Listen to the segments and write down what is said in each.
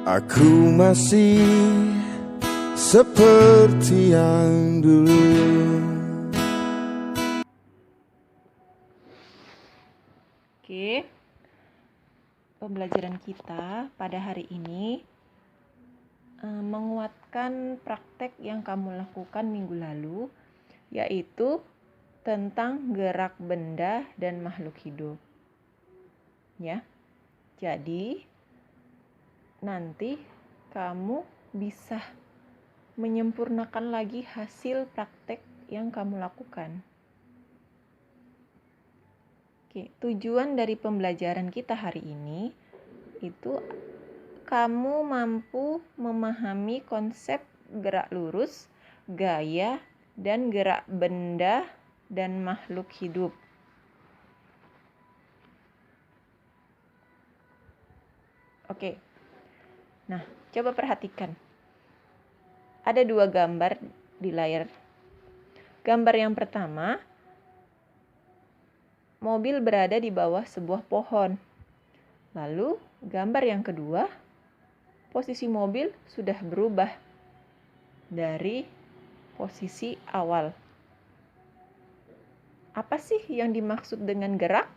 Aku masih seperti yang dulu. Oke, pembelajaran kita pada hari ini menguatkan praktek yang kamu lakukan minggu lalu, yaitu tentang gerak benda dan makhluk hidup. Ya, jadi nanti kamu bisa menyempurnakan lagi hasil praktek yang kamu lakukan. Oke, tujuan dari pembelajaran kita hari ini itu kamu mampu memahami konsep gerak lurus, gaya, dan gerak benda dan makhluk hidup. Oke. Nah, coba perhatikan. Ada dua gambar di layar. Gambar yang pertama, mobil berada di bawah sebuah pohon. Lalu, gambar yang kedua, posisi mobil sudah berubah dari posisi awal. Apa sih yang dimaksud dengan gerak?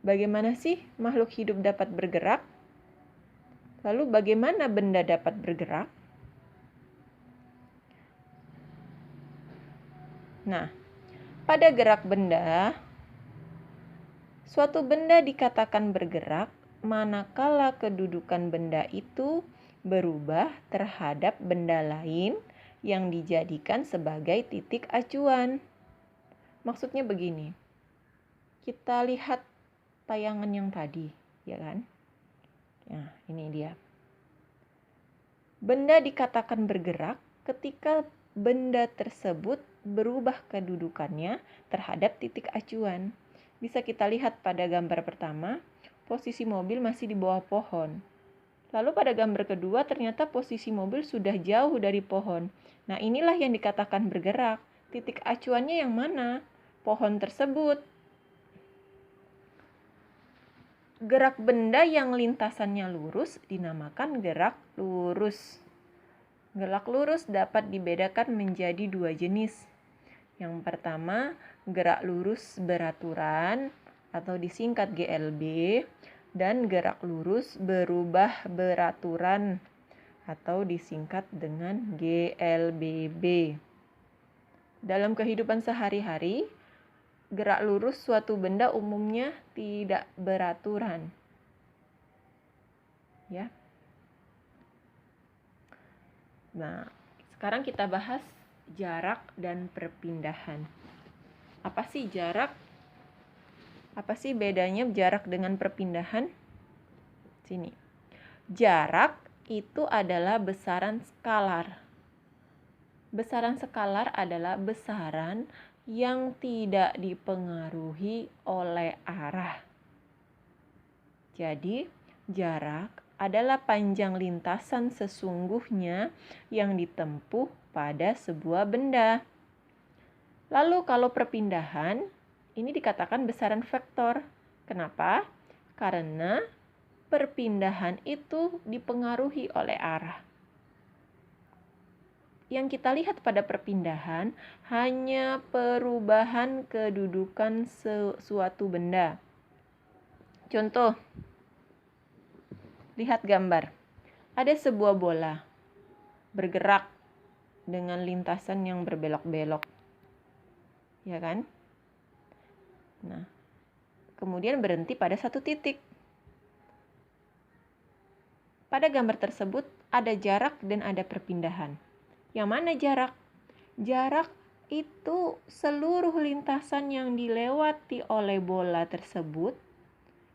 Bagaimana sih makhluk hidup dapat bergerak? Lalu bagaimana benda dapat bergerak? Nah, pada gerak benda, suatu benda dikatakan bergerak manakala kedudukan benda itu berubah terhadap benda lain yang dijadikan sebagai titik acuan. Maksudnya begini, kita lihat tayangan yang tadi, ya kan? Nah, ini dia. Benda dikatakan bergerak ketika benda tersebut berubah kedudukannya terhadap titik acuan. Bisa kita lihat pada gambar pertama, posisi mobil masih di bawah pohon. Lalu pada gambar kedua ternyata posisi mobil sudah jauh dari pohon. Nah, inilah yang dikatakan bergerak. Titik acuannya yang mana? Pohon tersebut. Gerak benda yang lintasannya lurus dinamakan gerak lurus. Gerak lurus dapat dibedakan menjadi dua jenis. Yang pertama, gerak lurus beraturan atau disingkat GLB, dan gerak lurus berubah beraturan atau disingkat dengan GLBB. Dalam kehidupan sehari-hari, gerak lurus suatu benda umumnya tidak beraturan. Ya. Nah, sekarang kita bahas jarak dan perpindahan. Apa sih jarak? Apa sih bedanya jarak dengan perpindahan? Sini. Jarak itu adalah besaran skalar. Besaran skalar adalah besaran yang tidak dipengaruhi oleh arah. Jadi, jarak adalah panjang lintasan sesungguhnya yang ditempuh pada sebuah benda. Lalu kalau perpindahan, ini dikatakan besaran vektor. Kenapa? Karena perpindahan itu dipengaruhi oleh arah. Yang kita lihat pada perpindahan hanya perubahan kedudukan suatu benda. Contoh, lihat gambar. Ada sebuah bola bergerak dengan lintasan yang berbelok-belok. Ya kan? Nah, kemudian berhenti pada satu titik. Pada gambar tersebut ada jarak dan ada perpindahan. Yang mana jarak? Jarak itu seluruh lintasan yang dilewati oleh bola tersebut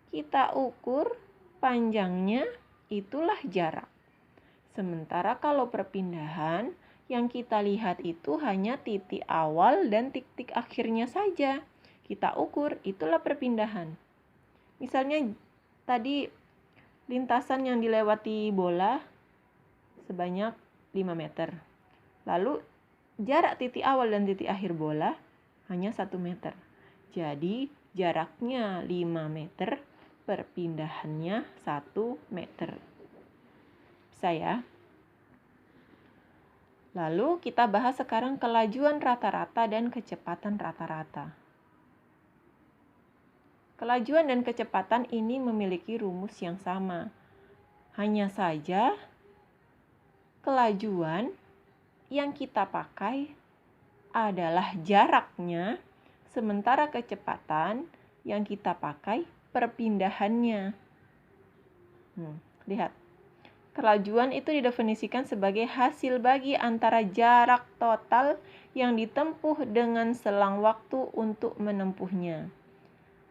kita ukur panjangnya, itulah jarak. Sementara kalau perpindahan, yang kita lihat itu hanya titik awal dan titik akhirnya saja. Kita ukur, itulah perpindahan. Misalnya tadi lintasan yang dilewati bola sebanyak 5 meter. Lalu jarak titik awal dan titik akhir bola hanya 1 meter. Jadi jaraknya 5 meter, perpindahannya 1 meter. Bisa ya? Lalu kita bahas sekarang kelajuan rata-rata dan kecepatan rata-rata. Kelajuan dan kecepatan ini memiliki rumus yang sama. Hanya saja kelajuan yang kita pakai adalah jaraknya, sementara kecepatan yang kita pakai perpindahannya. Lihat. Kelajuan itu didefinisikan sebagai hasil bagi antara jarak total yang ditempuh dengan selang waktu untuk menempuhnya.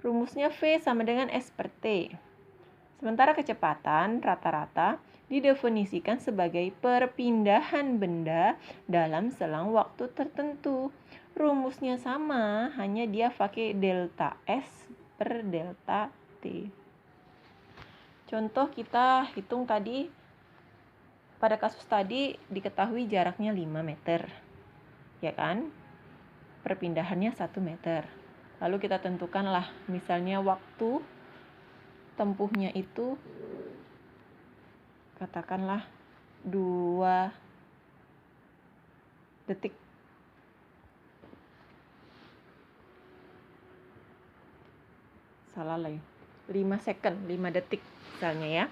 Rumusnya V sama dengan S per T. Sementara kecepatan rata-rata didefinisikan sebagai perpindahan benda dalam selang waktu tertentu. Rumusnya sama, hanya dia pakai delta S per delta T. Contoh kita hitung tadi. Pada kasus tadi diketahui jaraknya 5 meter, ya kan? Perpindahannya 1 meter. Lalu kita tentukanlah misalnya waktu tempuhnya itu katakanlah 2 detik. Salah lah ya. 5 second, 5 detik misalnya ya.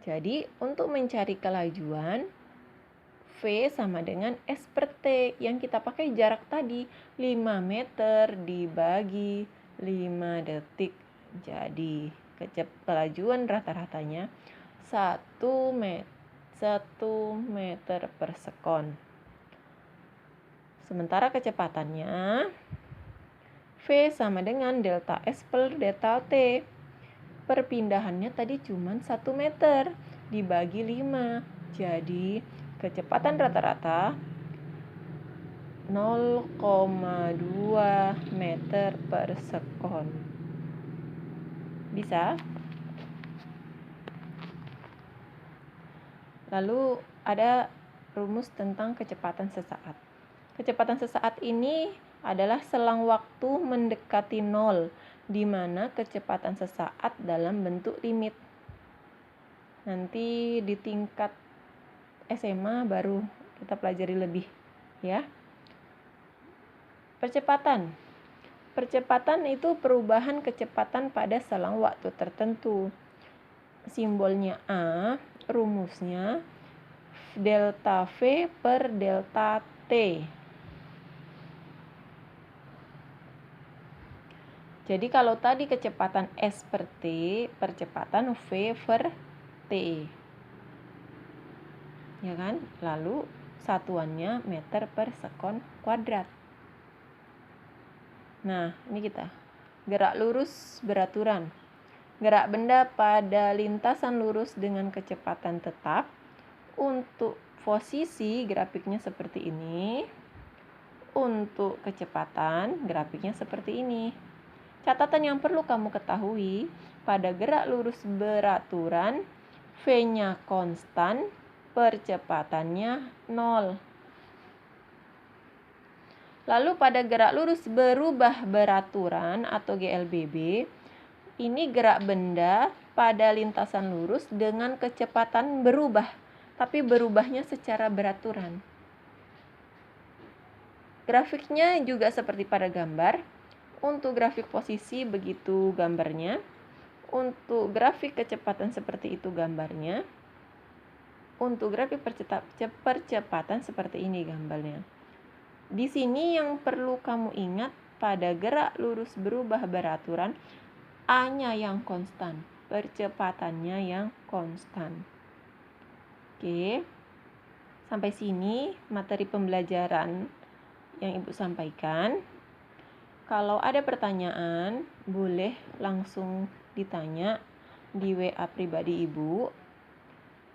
Jadi, untuk mencari kelajuan, V sama dengan S per T. Yang kita pakai jarak tadi, 5 meter dibagi 5 detik. Jadi, kelajuan rata-ratanya 1 meter per sekon. Sementara kecepatannya, V sama dengan delta S per delta T. Perpindahannya tadi cuma 1 meter dibagi 5. Jadi kecepatan rata-rata 0,2 meter per sekon. Bisa? Lalu ada rumus tentang kecepatan sesaat. Kecepatan sesaat ini adalah selang waktu mendekati 0, di mana kecepatan sesaat dalam bentuk limit. Nanti di tingkat SMA baru kita pelajari lebih, ya. Percepatan. Percepatan itu perubahan kecepatan pada selang waktu tertentu. Simbolnya A, rumusnya delta V per delta T. Jadi kalau tadi kecepatan S per T, percepatan V per T. Ya kan? Lalu satuannya meter per sekon kuadrat. Nah, ini kita. Gerak lurus beraturan. Gerak benda pada lintasan lurus dengan kecepatan tetap. Untuk posisi grafiknya seperti ini. Untuk kecepatan grafiknya seperti ini. Catatan yang perlu kamu ketahui, pada gerak lurus beraturan, V-nya konstan, percepatannya 0. Lalu pada gerak lurus berubah beraturan atau GLBB, ini gerak benda pada lintasan lurus dengan kecepatan berubah, tapi berubahnya secara beraturan. Grafiknya juga seperti pada gambar. Untuk grafik posisi begitu gambarnya. Untuk grafik kecepatan seperti itu gambarnya. Untuk grafik percepatan seperti ini gambarnya. Di sini yang perlu kamu ingat, pada gerak lurus berubah beraturan, A-nya yang konstan, percepatannya yang konstan. Oke. Sampai sini materi pembelajaran yang Ibu sampaikan. Kalau ada pertanyaan, boleh langsung ditanya di WA pribadi Ibu.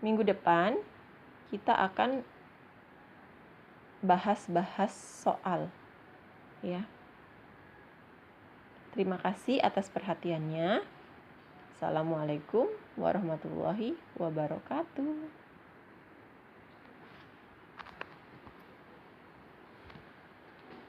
Minggu depan kita akan bahas soal, ya. Terima kasih atas perhatiannya. Assalamualaikum warahmatullahi wabarakatuh.